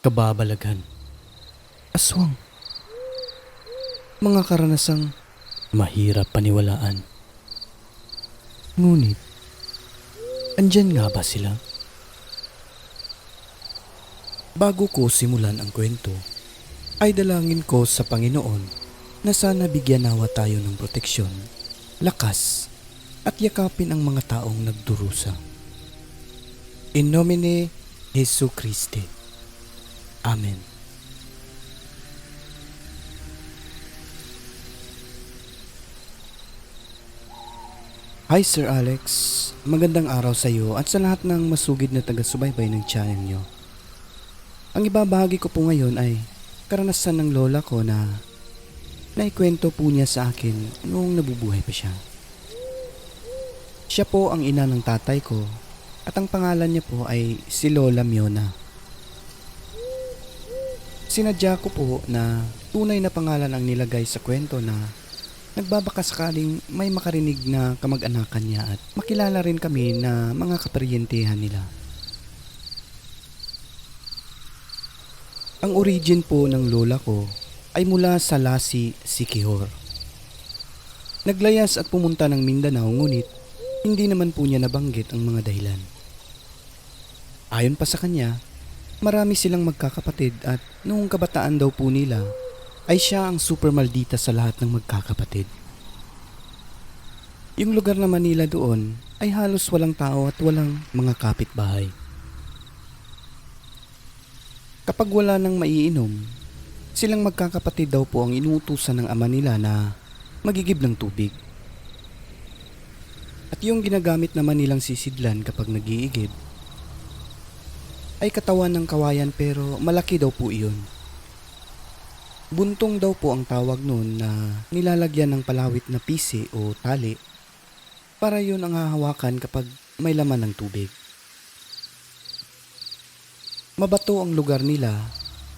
kababalaghan, aswang, mga karanasang mahirap paniwalaan. Ngunit, andyan nga ba sila? Bago ko simulan ang kwento, ay dalangin ko sa Panginoon na sana bigyan nawa tayo ng proteksyon, lakas, at yakapin ang mga taong nagdurusa. In nomine Jesu Christi. Amen. Hi Sir Alex, magandang araw sa iyo at sa lahat ng masugid na taga-subaybay ng channel nyo. Ang ibabahagi ko po ngayon ay karanasan ng lola ko na naikwento po niya sa akin noong nabubuhay pa siya. Siya po ang ina ng tatay ko at ang pangalan niya po ay si Lola Miona. Sinadya ko po na tunay na pangalan ang nilagay sa kwento na nagbabaka sakaling may makarinig na kamag-anakan niya at makilala rin kami na mga kaparyentehan nila. Ang origin po ng lola ko ay mula sa Lasi, Siquijor. Naglayas at pumunta ng Mindanao ngunit hindi naman po niya nabanggit ang mga dahilan. Ayon pa sa kanya, marami silang magkakapatid at noong kabataan daw po nila ay siya ang super maldita sa lahat ng magkakapatid. Yung lugar naman nila doon ay halos walang tao at walang mga kapitbahay. Kapag wala nang maiinom, silang magkakapatid daw po ang inuutusan ng ama nila na magigib ng tubig. At yung ginagamit naman nilang sisidlan kapag nag-iigib ay katawan ng kawayan pero malaki daw po iyon. Buntong daw po ang tawag noon na nilalagyan ng palawit na pisi o tali para yun ang hahawakan kapag may laman ng tubig. Mabato ang lugar nila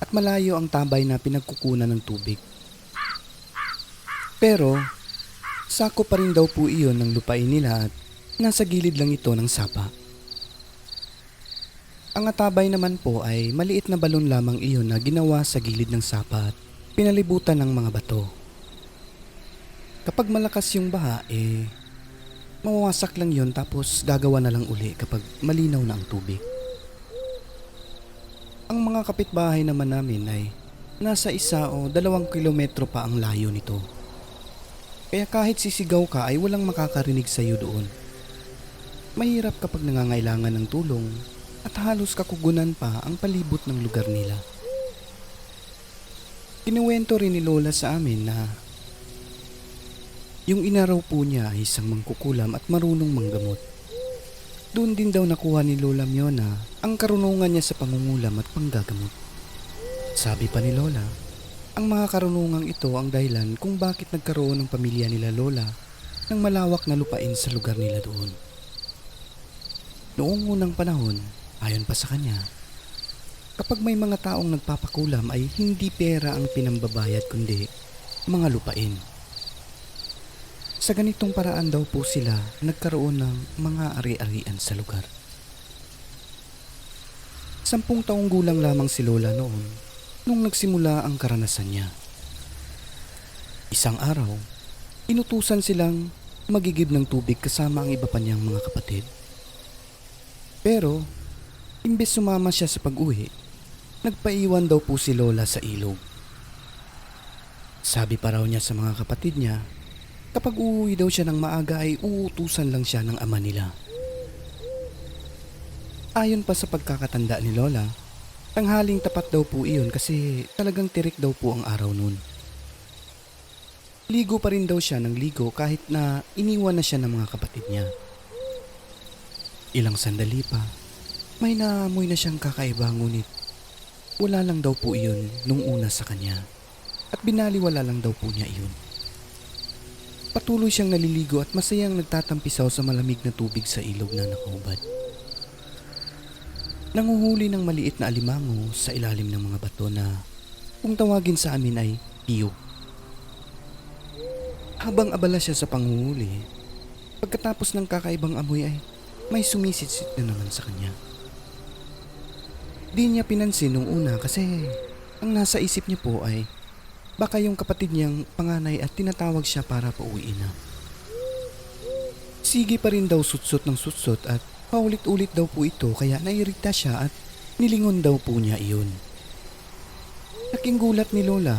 at malayo ang tabay na pinagkukunan ng tubig. Pero sako pa rin daw po iyon ng lupain nila at nasa gilid lang ito ng sapa. Ang atabay naman po ay maliit na balon lamang iyon na ginawa sa gilid ng sapa at pinalibutan ng mga bato. Kapag malakas yung baha mawawasak lang yun tapos gagawa na lang uli kapag malinaw na ang tubig. Ang mga kapitbahay naman namin ay nasa 1 o 2 kilometro pa ang layo nito. Kaya kahit sisigaw ka ay walang makakarinig sa iyo doon. Mahirap kapag nangangailangan ng tulong at halos kakugunan pa ang palibot ng lugar nila. Kinuwento rin ni Lola sa amin na yung ina raw po niya ay isang mangkukulam at marunong manggamot. Doon din daw nakuha ni Lola Miona ang karunungan niya sa pangungulam at panggagamot. Sabi pa ni Lola, ang mga karunungang ito ang dahilan kung bakit nagkaroon ng pamilya nila Lola ng malawak na lupain sa lugar nila doon. Noong unang panahon, ayon pa sa kanya, kapag may mga taong nagpapakulam ay hindi pera ang pinambabayad kundi mga lupain. Sa ganitong paraan daw po sila nagkaroon ng mga ari-arian sa lugar. 10 taong gulang lamang si Lola noon nung nagsimula ang karanasan niya. Isang araw, inutusan silang magigib ng tubig kasama ang iba pa niyang mga kapatid. Pero, imbes sumama siya sa pag-uwi, nagpaiwan daw po si Lola sa ilog. Sabi pa raw niya sa mga kapatid niya, kapag uuwi daw siya ng maaga ay uutusan lang siya ng ama nila. Ayon pa sa pagkakatanda ni Lola, tanghaling tapat daw po iyon kasi talagang tirik daw po ang araw noon. Ligo pa rin daw siya ng ligo kahit na iniwan na siya ng mga kapatid niya. Ilang sandali pa, may naamoy na siyang kakaiba ngunit wala lang daw po iyon nung una sa kanya at binaliwala lang daw po niya iyon. Patuloy siyang naliligo at masayang nagtatampisaw sa malamig na tubig sa ilog na nakahubad. Nanguhuli ng maliit na alimango sa ilalim ng mga bato na kung tawagin sa amin ay piyog. Habang abala siya sa panghuhuli, pagkatapos ng kakaibang amoy ay may sumisitsit na naman sa kanya. Di niya pinansin nung una kasi ang nasa isip niya po ay baka yung kapatid niyang panganay at tinatawag siya para pauwiin na. Sige pa rin daw sutsot ng sutsot at paulit-ulit daw po ito kaya nairita siya at nilingon daw po niya iyon. Laking gulat ni Lola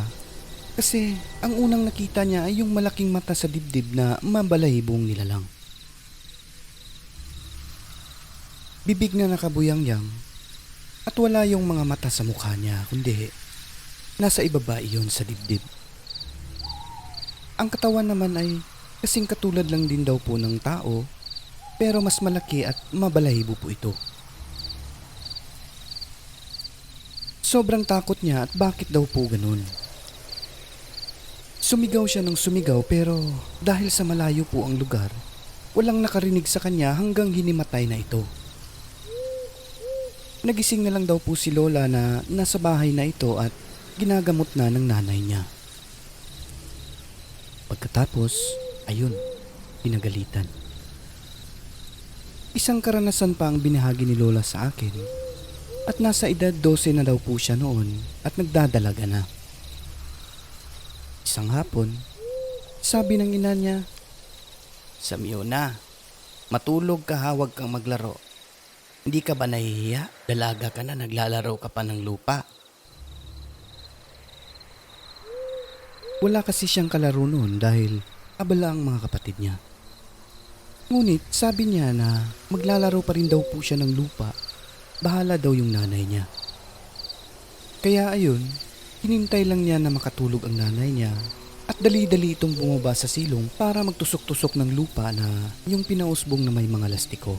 kasi ang unang nakita niya ay yung malaking mata sa dibdib na mabalahibong nilalang. Bibig na nakabuyang-yang at wala yung mga mata sa mukha niya kundi nasa ibaba iyon sa dibdib. Ang katawan naman ay kasing katulad lang din daw po ng tao pero mas malaki at mabalahibo po ito. Sobrang takot niya at bakit daw po ganun. Sumigaw siya ng sumigaw pero dahil sa malayo po ang lugar, walang nakarinig sa kanya hanggang hinimatay na ito. Nagising na lang daw po si Lola na nasa bahay na ito at ginagamot na ng nanay niya. Pagkatapos, ayun, pinagalitan. Isang karanasan pa ang binahagi ni Lola sa akin at nasa edad 12 na daw po siya noon at nagdadalaga na. Isang hapon, sabi ng ina niya, "Samyona, matulog ka, huwag kang maglaro. Hindi ka ba nahihiya? Dalaga ka na, naglalaro ka pa ng lupa." Wala kasi siyang kalaro noon dahil abala ang mga kapatid niya. Ngunit sabi niya na maglalaro pa rin daw po siya ng lupa. Bahala daw yung nanay niya. Kaya ayun, hinintay lang niya na makatulog ang nanay niya at dali-dali itong bumaba sa silong para magtusok-tusok ng lupa na yung pinausbong na may mga lastiko.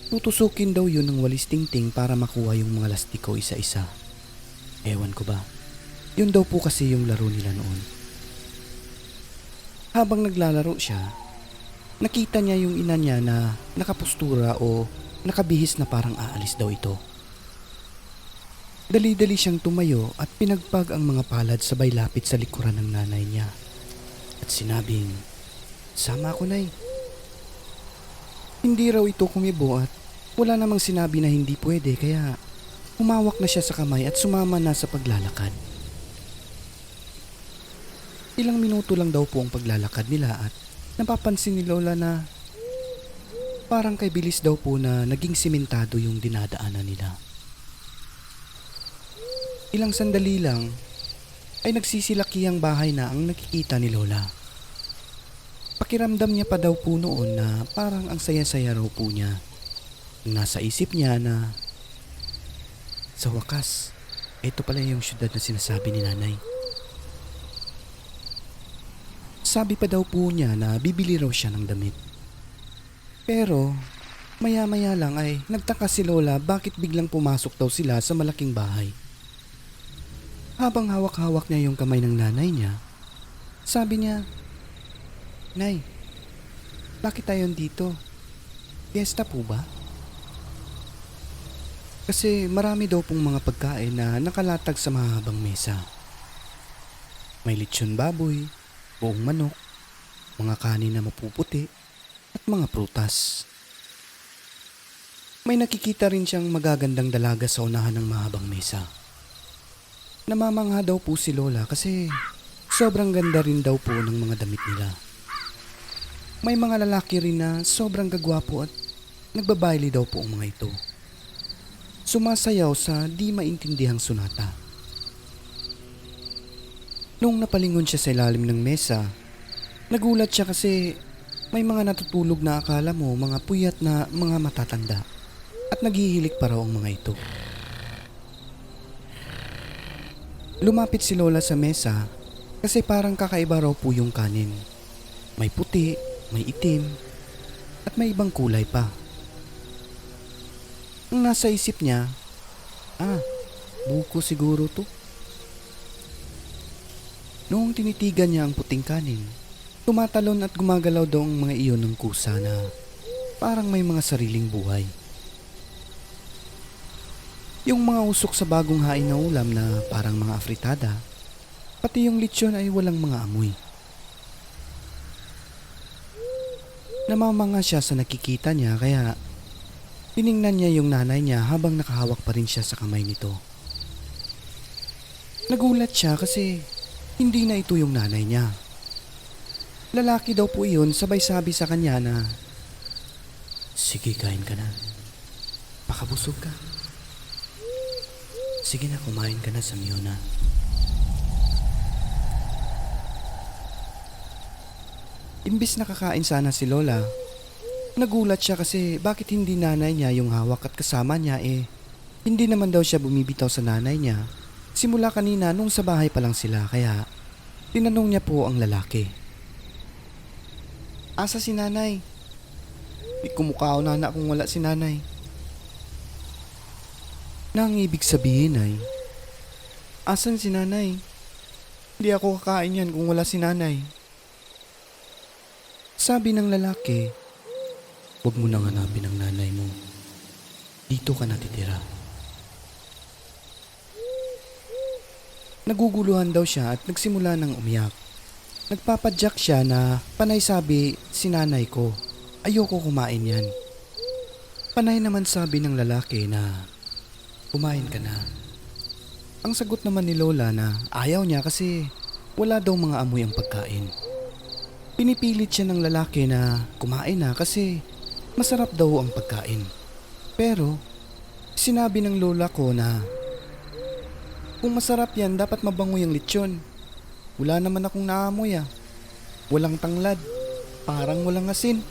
Tutusukin daw yun ng walis tingting para makuha yung mga lastiko isa-isa. Ewan ko ba. Yun daw po kasi yung laro nila noon. Habang naglalaro siya, nakita niya yung ina niya na nakapustura o nakabihis na parang aalis daw ito. Dali-dali siyang tumayo at pinagpag ang mga palad sabay lapit sa likuran ng nanay niya. At sinabing, "Sama ako, Nay." Hindi raw ito kumibo at wala namang sinabi na hindi pwede kaya humawak na siya sa kamay at sumama na sa paglalakad. Ilang minuto lang daw po ang paglalakad nila at napapansin ni Lola na parang kay bilis daw po na naging simentado yung dinadaanan nila. Ilang sandali lang ay nagsisilaki ang bahay na ang nakikita ni Lola. Pakiramdam niya pa daw po noon na parang ang saya-saya raw po niya. Nasa isip niya na sa wakas, ito pala yung syudad na sinasabi ni nanay. Sabi pa daw po niya na bibili raw siya ng damit. Pero maya-maya lang ay nagtaka si Lola bakit biglang pumasok daw sila sa malaking bahay. Habang hawak-hawak niya yung kamay ng nanay niya, sabi niya, "Nay, bakit tayo dito? Fiesta po ba?" Kasi marami daw pong mga pagkain na nakalatag sa mahabang mesa. May lechon baboy, buong manok, mga kanin na mapuputi, at mga prutas. May nakikita rin siyang magagandang dalaga sa unahan ng mahabang mesa. Namamangha daw po si Lola kasi sobrang ganda rin daw po ng mga damit nila. May mga lalaki rin na sobrang gagwapo at nagbabaili daw po ang mga ito. Sumasayaw sa di maintindihang sunata. Nung napalingon siya sa ilalim ng mesa, nagulat siya kasi may mga natutulog na akala mo mga puyat na mga matatanda at naghihilik pa raw ang mga ito. Lumapit si Lola sa mesa kasi parang kakaiba raw po yung kanin. May puti, may itim, at may ibang kulay pa. Ang nasa isip niya, buko siguro to. Noong tinitigan niya ang puting kanin, tumatalon at gumagalaw daw ang mga iyon ng kusa na parang may mga sariling buhay. Yung mga usok sa bagong hain na ulam na parang mga afritada, pati yung lechon ay walang mga amoy. Namamanga siya sa nakikita niya kaya Tiningnan niya yung nanay niya habang nakahawak pa rin siya sa kamay nito. Nagulat siya kasi hindi na ito yung nanay niya. Lalaki daw po iyon, sabay sabi sa kanya na, "Sige, kain ka na. Pakabusog ka. Sige na, kumain ka na, Samyona." Imbis na kakain sana si Lola, nagulat siya kasi bakit hindi nanay niya yung hawak at kasama niya hindi naman daw siya bumibitaw sa nanay niya simula kanina nung sa bahay pa lang sila, kaya tinanong niya po ang lalaki. "Asa si nanay? Di kumukha na kung wala si nanay." Na ang ibig sabihin ay, asan si nanay? Hindi ako kakain yan kung wala si nanay. Sabi ng lalaki, "Huwag mo nang hanapin ang nanay mo. Dito ka natitira." Naguguluhan daw siya at nagsimula ng umiyak. Nagpapadyak siya na panay sabi, "Si nanay ko, ayoko kumain yan." Panay naman sabi ng lalaki na, "Kumain ka na." Ang sagot naman ni Lola na ayaw niya kasi wala daw mga amoy ang pagkain. Pinipilit siya ng lalaki na kumain na kasi masarap daw ang pagkain. Pero sinabi ng lola ko na kung masarap yan, dapat mabango yung lechon. Wala naman akong naamoy ah. Walang tanglad. Parang walang asin.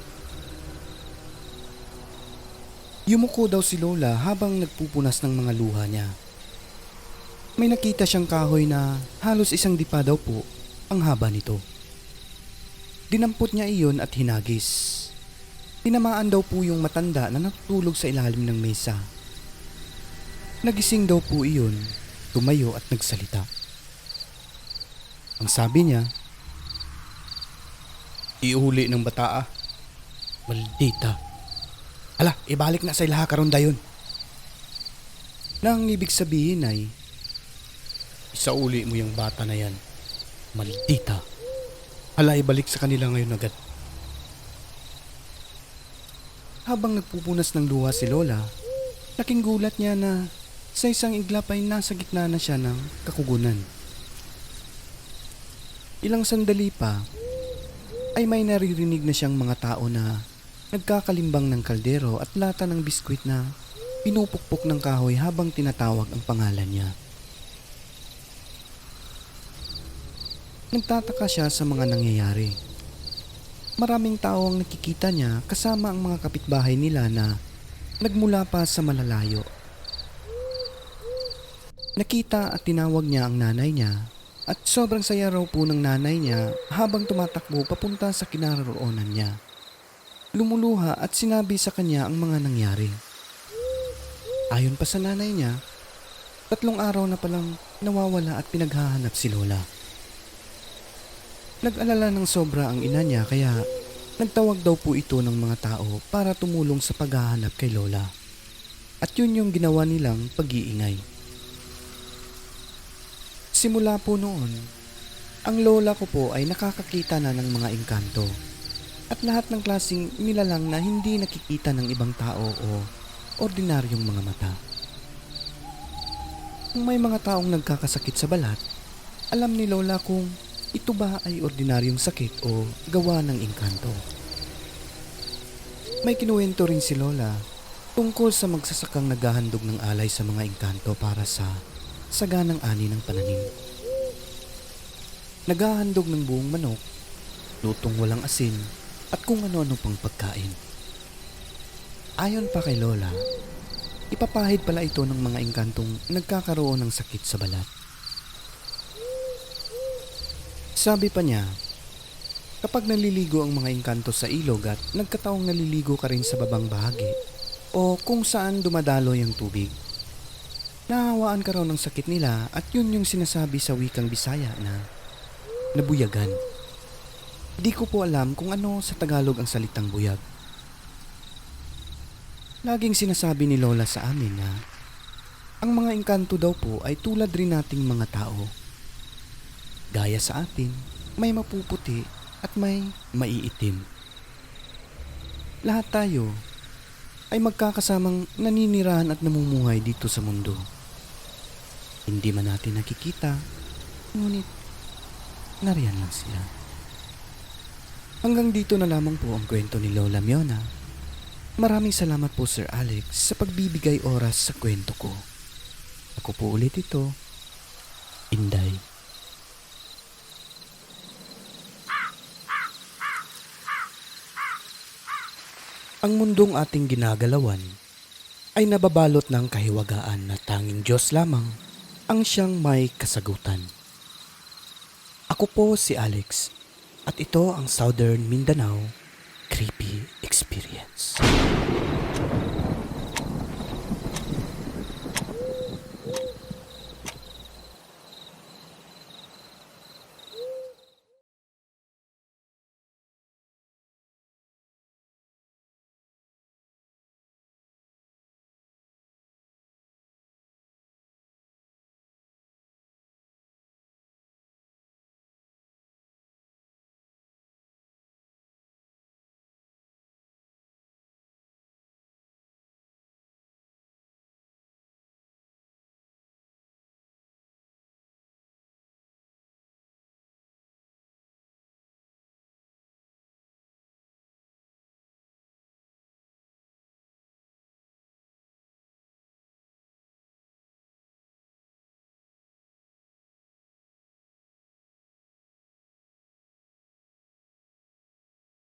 Yumuko daw si Lola habang nagpupunas ng mga luha niya. May nakita siyang kahoy na halos isang dipa daw po ang haba nito. Dinampot niya iyon at hinagis. Tinamaan daw po yung matanda na natutulog sa ilalim ng mesa. Nagising daw po iyon, tumayo at nagsalita. Ang sabi niya, "Iuhuli ng bata ah. Maldita. Ala, ibalik na sa ilaha karon dayon." Na ang ibig sabihin ay, "Isauli mo yung bata na yan. Maldita. Ala, ibalik sa kanila ngayon agad." Habang nagpupunas ng luha si Lola, laking gulat niya na sa isang iglap ay nasa gitna na siya ng kakugunan. Ilang sandali pa ay may naririnig na siyang mga tao na nagkakalimbang ng kaldero at lata ng biskwit na pinupukpok ng kahoy habang tinatawag ang pangalan niya. Nagtataka siya sa mga nangyayari. Maraming tao ang nakikita niya kasama ang mga kapitbahay nila na nagmula pa sa malalayo. Nakita at tinawag niya ang nanay niya at sobrang saya raw po ng nanay niya habang tumatakbo papunta sa kinaroroonan niya. Lumuluha at sinabi sa kanya ang mga nangyari. Ayon pa sa nanay niya, 3 araw na palang nawawala at pinaghahanap si Lola. Nag-alala ng sobra ang ina niya kaya nagtawag daw po ito ng mga tao para tumulong sa paghahanap kay Lola. At yun yung ginawa nilang pag-iingay. Simula po noon, ang lola ko po ay nakakakita na ng mga engkanto at lahat ng klaseng nilalang na hindi nakikita ng ibang tao o ordinaryong mga mata. Kung may mga taong nagkakasakit sa balat, alam ni Lola kung ito ba ay ordinaryong sakit o gawa ng engkanto. May kinuwento rin si Lola tungkol sa magsasakang naghahandog ng alay sa mga engkanto para sa saganang ani ng pananim. Naghahandog ng buong manok, lutong walang asin at kung ano-ano pang pagkain. Ayon pa kay Lola, ipapahid pala ito ng mga engkantong nagkakaroon ng sakit sa balat. Sabi pa niya, kapag naliligo ang mga engkanto sa ilog at nagkataong naliligo ka rin sa babang bahagi o kung saan dumadaloy ang tubig, nahawaan ka raw ng sakit nila at yun yung sinasabi sa wikang Bisaya na nabuyagan. Di ko po alam kung ano sa Tagalog ang salitang buyag. Laging sinasabi ni Lola sa amin na ang mga engkanto daw po ay tulad rin nating mga tao. Gaya sa atin, may mapuputi at may maiitim. Lahat tayo ay magkakasamang naninirahan at namumuhay dito sa mundo. Hindi man natin nakikita, ngunit nariyan lang sila. Hanggang dito na lamang po ang kwento ni Lola Miona. Maraming salamat po Sir Alex sa pagbibigay oras sa kwento ko. Ako po ulit ito, Inday. Ang mundong ating ginagalawan ay nababalot ng kahiwagaan na tanging Diyos lamang ang siyang may kasagutan. Ako po si Alex at ito ang Southern Mindanao Creepy Experience.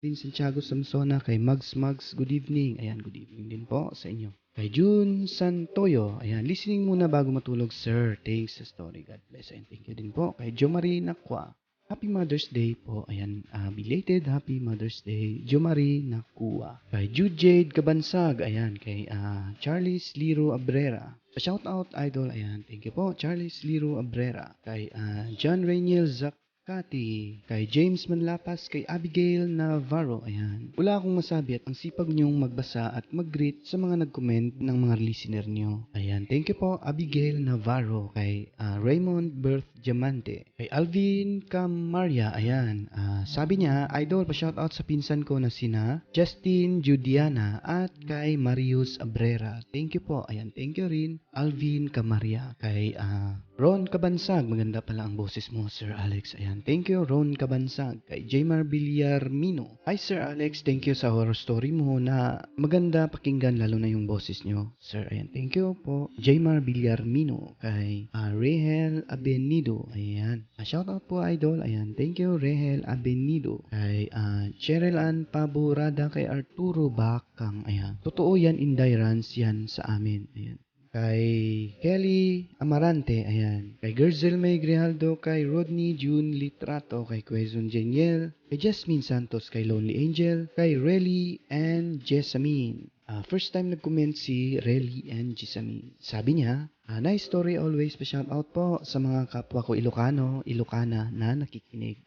Din Santiago Samsona, kay Mags, good evening. Ayan, good evening din po sa inyo. Kay June Santoyo, ayan, listening muna bago matulog, sir. Thanks sa story. God bless. And thank you din po. Kay Jo Marie Nakwa, Happy Mother's Day po. Ayan, belated Happy Mother's Day. Jo Marie Nakua. Kay Jude Jade Kabansag, ayan, kay Charles Liro Abrera. Shout out idol, ayan, thank you po. Charles Liro Abrera. Kay John Rainiel Kati, kay James Manlapas, kay Abigail Navarro, ayan. Wala akong masabi at ang sipag niyong magbasa at mag-greet sa mga nag-comment ng mga listener niyo. Ayan, thank you po Abigail Navarro, kay Raymond Berth Diamante, kay Alvin Camaria, ayan. Sabi niya, idol, pa-shoutout sa pinsan ko na sina Justin Judiana at kay Marius Abrera. Thank you po, ayan, thank you rin Alvin Camaria, kay Ron Kabansag, maganda pala ang boses mo, Sir Alex. Ayan, thank you, Ron Kabansag. Kay Jaymar Villarmino. Hi, Sir Alex, thank you sa horror story mo na maganda pakinggan, lalo na yung boses nyo. Sir, ayan, thank you po. Jaymar Villarmino. Kay Rehel Abenido. Ayan. Shout out po, idol. Ayan, thank you, Rehel Abenido. Kay Cheryl Ann Paborada, kay Arturo Bakang. Ayan. Totoo yan, Inday Rans yan sa amin. Ayan. Kay Kelly Amarante, ayan. Kay Gerzel May Grijaldo, kay Rodney June Litrato, kay Quezon Jeniel, kay Jasmine Santos, kay Lonely Angel, kay Relly and Jessamine. First time nag-comment si Relly and Jessamine. Sabi niya, nice story always, pa-shout out po sa mga kapwa ko Ilocano, Ilocana na nakikinig.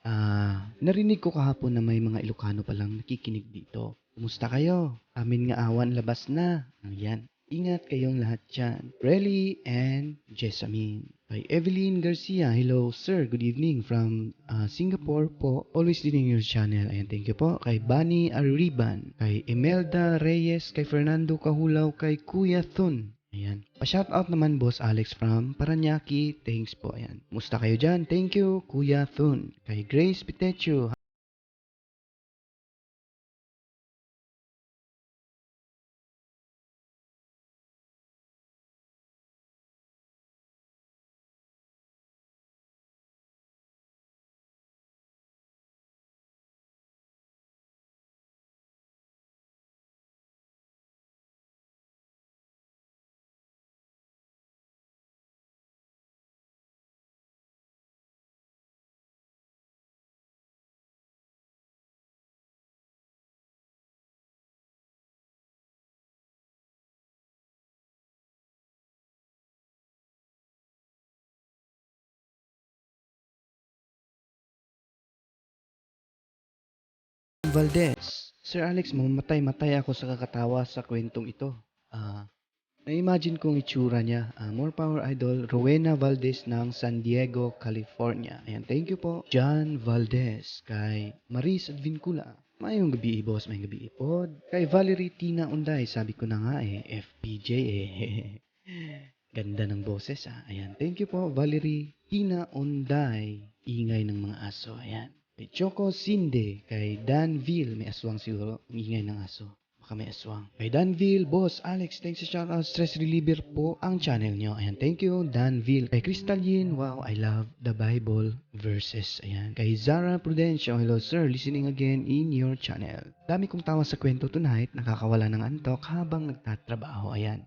Narinig ko kahapon na may mga Ilocano palang nakikinig dito. Kumusta kayo? Amin nga awan labas na. Ayan. Ingat kayong lahat dyan. Relly and Jessamine. Kay Evelyn Garcia, hello sir, good evening from Singapore po. Always listening your channel. Ayan, thank you po. Kay Bunny Arriban. Kay Imelda Reyes. Kay Fernando Kahulaw. Kay Kuya Thun. Ayan. Pa-shoutout naman Boss Alex from Paranaque. Thanks po. Ayan. Musta kayo dyan? Thank you, Kuya Thun. Kay Grace Pitecho. Valdez. Sir Alex, mamamatay-matay ako sa kakatawa sa kwentong ito. Na-imagine kong itsura niya. More power idol, Rowena Valdez ng San Diego, California. Ayan, thank you po. John Valdez, kay Maris Advincula. Mayong gabi, boss. Mayong gabi, pod. Kay Valerie Tina Unday, sabi ko na nga FPJ Ganda ng boses Ayan, thank you po, Valerie Tina Unday. Ingay ng mga aso. Ayan. Kay Choco Sinde, kay Danville, may aswang siguro, ang ingay ng aso. Baka may aswang. Kay Danville, Boss Alex, thanks sa shoutout, stress reliever po ang channel nyo. Ayan, thank you, Danville. Kay Crystal Yin, wow, I love the Bible verses. Ayan. Kay Zara Prudencio, hello sir, listening again in your channel. Dami kong tawa sa kwento tonight, nakakawala ng antok habang nagtatrabaho. Ayan.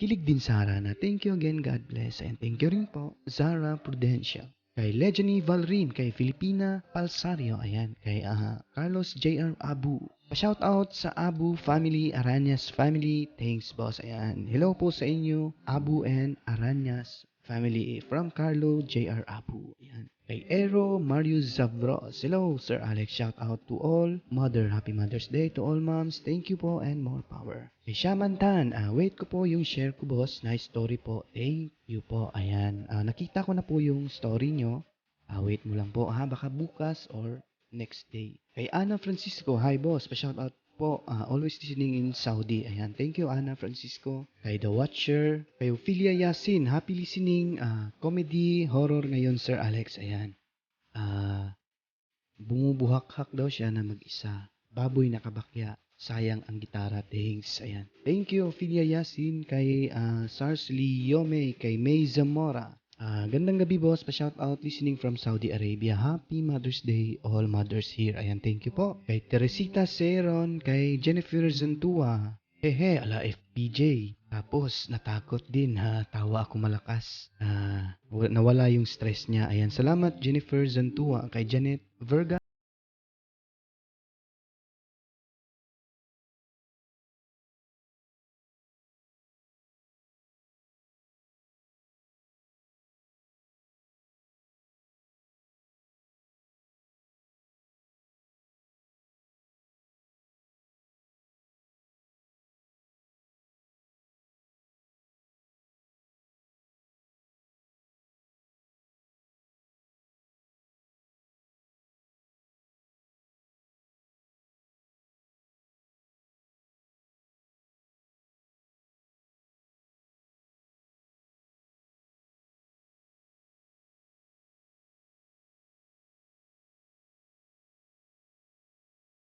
Kilig din Zara na thank you again, God bless. And thank you rin po, Zara Prudencio. Kay Legeny Valrin, kay Filipina Palsario, ayan, kay Carlos J.R. Abu. Pa-shoutout sa Abu family, Aranyas family, thanks boss, ayan. Hello po sa inyo, Abu and Aranyas family from Carlo J.R. Abu, ayan. Kay Ero Marius Zavros, hello Sir Alex, shoutout to all mother, happy Mother's Day to all moms, thank you po and more power. Kay Shaman Tan, wait ko po yung share ko boss, nice story po, thank you po, ayan. Nakita ko na po yung story nyo, wait mo lang po baka bukas or next day. Kay Ana Francisco, hi boss, pa-shoutout po, always listening in Saudi, ayan, thank you Ana Francisco. Kay The Watcher, kay Ophelia Yasin, happy listening, comedy, horror ngayon Sir Alex, ayan. Bumubuhak-hak daw siya na mag-isa, baboy nakabakya. Sayang ang gitara, thanks. Ayan. Thank you, Ophelia Yasin, kay Sarsli Yome, kay May Zamora. Gandang gabi, boss. Pa-shoutout listening from Saudi Arabia. Happy Mother's Day, all mothers here. Ayan, thank you po. Kay Teresita Seron, kay Jennifer Zantua. Hehe, ala FPJ. Tapos, natakot din tawa ako malakas. Nawala yung stress niya. Ayan, salamat Jennifer Zantua, kay Janet Verga.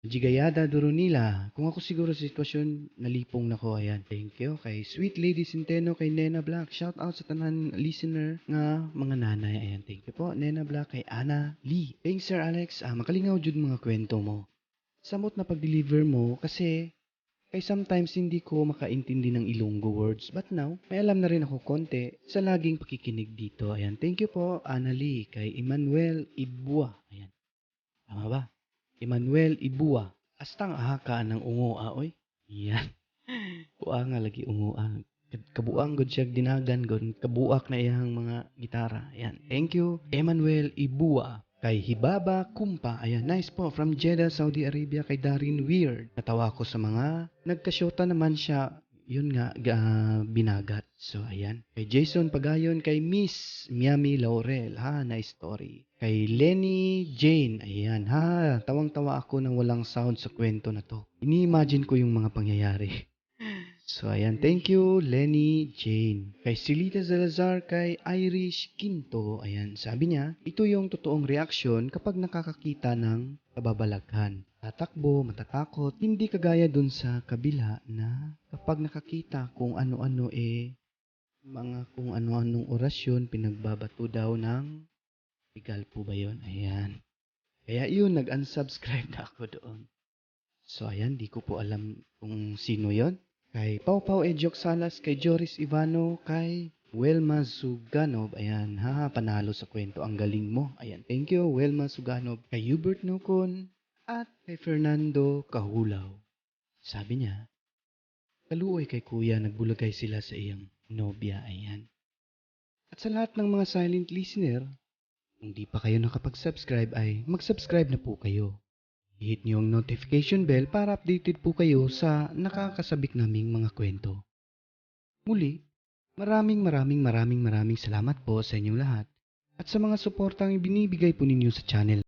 Jigayada Durunila. Kung ako siguro sa sitwasyon, nalipong nako. Ayan, thank you. Kay Sweet Lady Centeno, kay Nena Black. Shout out sa tanan listener nga mga nanay. Ayan, thank you po. Nena Black, kay Ana Lee. Thanks Sir Alex. Makalingaw jud mga kwento mo. Samot na pag-deliver mo kasi kay sometimes hindi ko makaintindi ng Ilonggo words. But now, may alam na rin ako konti sa laging pakikinig dito. Ayan, thank you po Ana Lee. Kay Emmanuel Ibua. Ayan, tama ba? Emmanuel Ibua. Astang ahaka ng ungo oy. Yan. Buang nga lagi ungo kabuang gud siya dinagan gud kabuak na iyang mga gitara. Ayan. Thank you Emmanuel Ibua. Kay Hibaba Kumpa. Ayan, nice po. From Jeddah, Saudi Arabia, kay Darin Weird. Natawa ko sa mga nagkasyota naman siya. Yun nga, binagat. So, ayan. Kay Jason Pagayon, kay Miss Miami Laurel. Nice story. Kay Lenny Jane. Ayan, tawang-tawa ako nang walang sound sa kwento na to. Ini-imagine ko yung mga pangyayari. So, ayan. Thank you, Lenny Jane. Kay Silita Salazar, kay Irish Quinto. Ayan, sabi niya, ito yung totoong reaksyon kapag nakakakita ng kababalaghan. Tatakbo, matatakot, hindi kagaya dun sa kabila na kapag nakakita kung ano-ano mga kung ano-anong orasyon, pinagbabato daw ng legal po ba yun? Ayan. Kaya yun, nag-unsubscribe na ako doon. So, ayan, di ko po alam kung sino yon. Kay Pau Pau Ejok Salas, kay Joris Ivano, kay Welma Suganov. Ayan, panalo sa kwento. Ang galing mo. Ayan, thank you, Welma Suganov. Kay Hubert Nukon, at kay Fernando Kahulaw. Sabi niya, kaluoy kay kuya, nagbulagay sila sa iyang nobya. Ayan. At sa lahat ng mga silent listener, kung di pa kayo nakapag-subscribe ay mag-subscribe na po kayo. I-hit niyo ang notification bell para updated po kayo sa nakakasabik naming mga kwento. Muli, maraming salamat po sa inyong lahat at sa mga suportang ibinibigay po ninyo sa channel